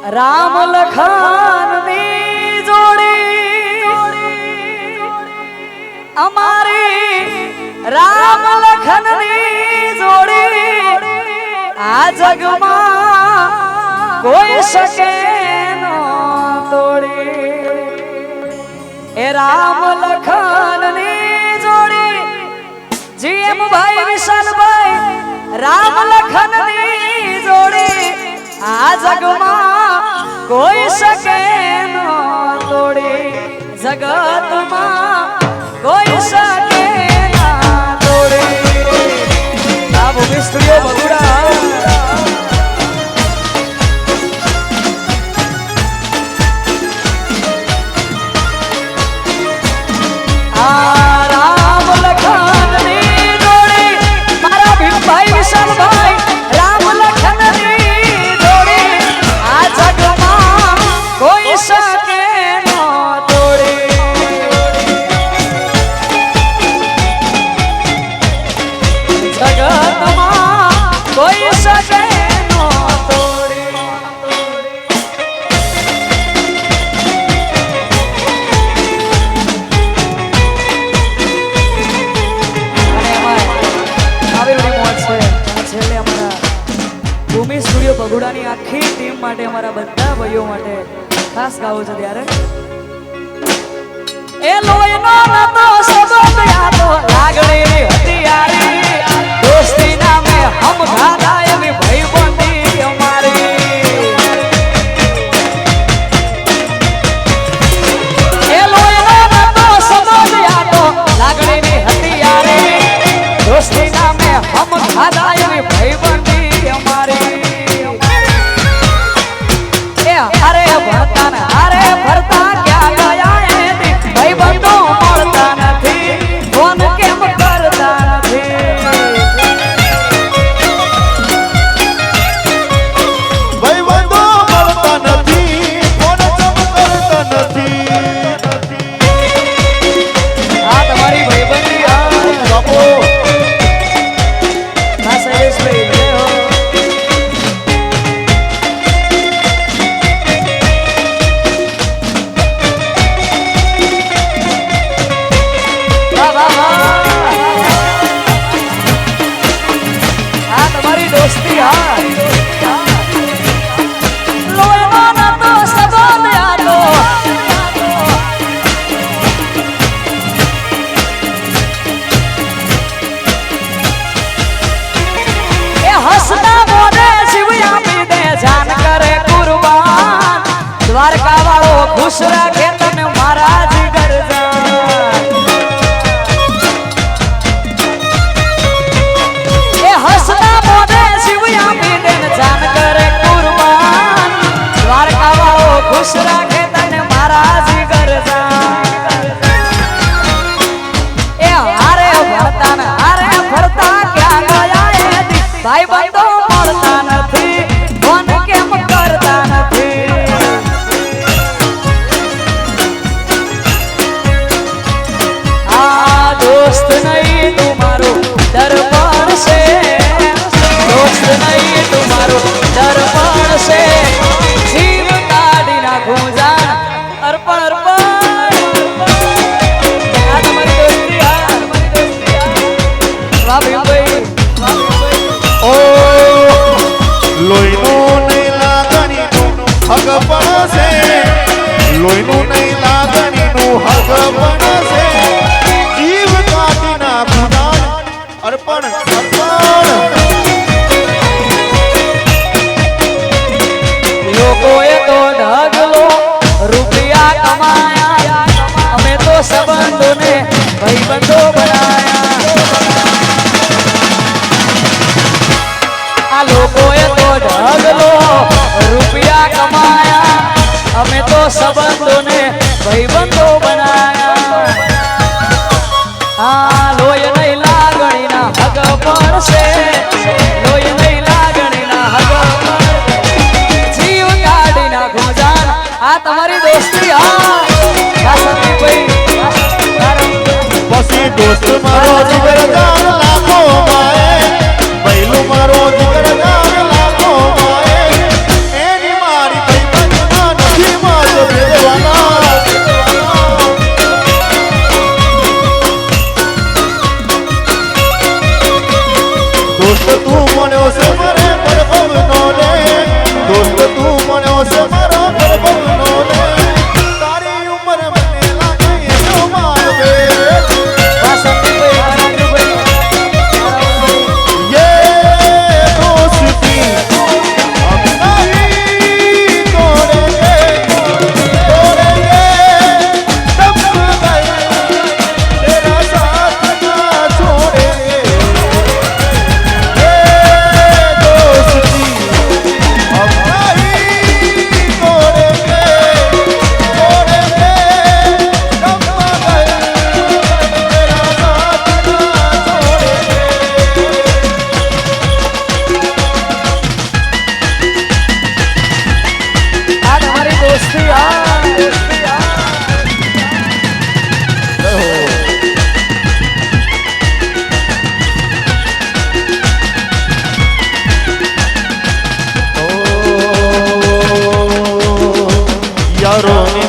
રામ લખનની જોડી અમારી રામ લખનની જોડી આ જગમાં કોઈ શકે નો તોડી એ રામ લખનની જોડી જીએમ ભાઈ વિશાલભાઈ રામ લખનની જોડી આ જગમાં કોઈ શકે નો તોડી જગતમાં કોઈ શકે ના તોડી આ ભૂમિ સ્ટુડિયો બગુડા રામ લખનની જોડી મારા ભીમભાઈ વિશાલભાઈ રામ લખનની જોડી આ જગમાં કોઈ શકે નો તોડી જગતમાં કોઈ શકે નો તોડી ભૂમિ સ્ટુડિયો બગુડાની આખી ટીમ માટે અમારા બધા ભાઈઓ માટે ખાસ ગાવું છે ત્યારે એ લોહીનો નતો સંબંધ યાદો લાગણી હતી યારી દોસ્તી નામે હમ ખાધા એવી ભાઈબંધી અમારી એ લોહીનો નતો સંબંધ યાદો લાગણી હતી યારી દોસ્તી નામે હમ ખાધા એવી ભાઈબંધી અમારી અરે ભરતા ને અરે ભરતા ક્યાં ગયા એની ભાઈ બંધો મળતા નથી ફોન કેમ કરતા નથી ભાઈ બંધો મળતા નથી ફોન કેમ કરતા નથી આ તમારી ભાઈબંધી આ બાપો ના શૈલેષભાઈ दोस्ती लोयनो न तो सबंध यादो ए हसना मोने शिवया पी दे जान करे कुर्बान द्वारका वालो खुश रखे तने महाराज घर जान ए हसना जान करे कुर्बान द्वारका वालो खुश रखे तने महाराज घर ए हारे भरता क्या गया ए भाई बंधो મળતા નથી ફોન કેમ કરતા નથી આ દોસ્ત નહીં તમારો દરબાર છે दोस्त नहीं तुम्हारो दर्पण से जीव काढ़ी नाखू जान अर्पण अर्पण आ तुम्हारी दोस्ती वाह भाई ઓ લોહીનો નહીં લાગણીનું હગપણ છે લોહીનું નહીં લાગણીનું હગપણ છે જીવ કાઢી નાખું જાન અર્પણ અર્પણ લોકોએ તો ઢગલો રૂપિયા કમાયા અમે તો સંબંધોને ભાઈબંધો બનાયા આ લોકોએ તો ઢગલો રૂપિયા કમાયા અમે તો સંબંધોને ભાઈબંધો બનાયા આ લોય નહીં લાગણીના હગ પડશે લોય નહીં લાગણીના હગ આ તમારી દોસ્તી હા સંદીપભાઈ પછી દોસ્ત મારો જીગરદાર લાખો માએ બૈલું મારો જીગરદાર લાખો માએ એની મારી છે મારા ગર્ભનો રે તારી ઉંમર મને લાગે એનો મારવે ये दोस्ती हम नहीं तोड़ेंगे तब तक तेरा साथ ना छोड़ेंगे ये दोस्ती हम नहीं तोड़ेंगे तब तक तेरा साथ ना छोड़ेंगे આ તમારી દોસ્તી यारों ने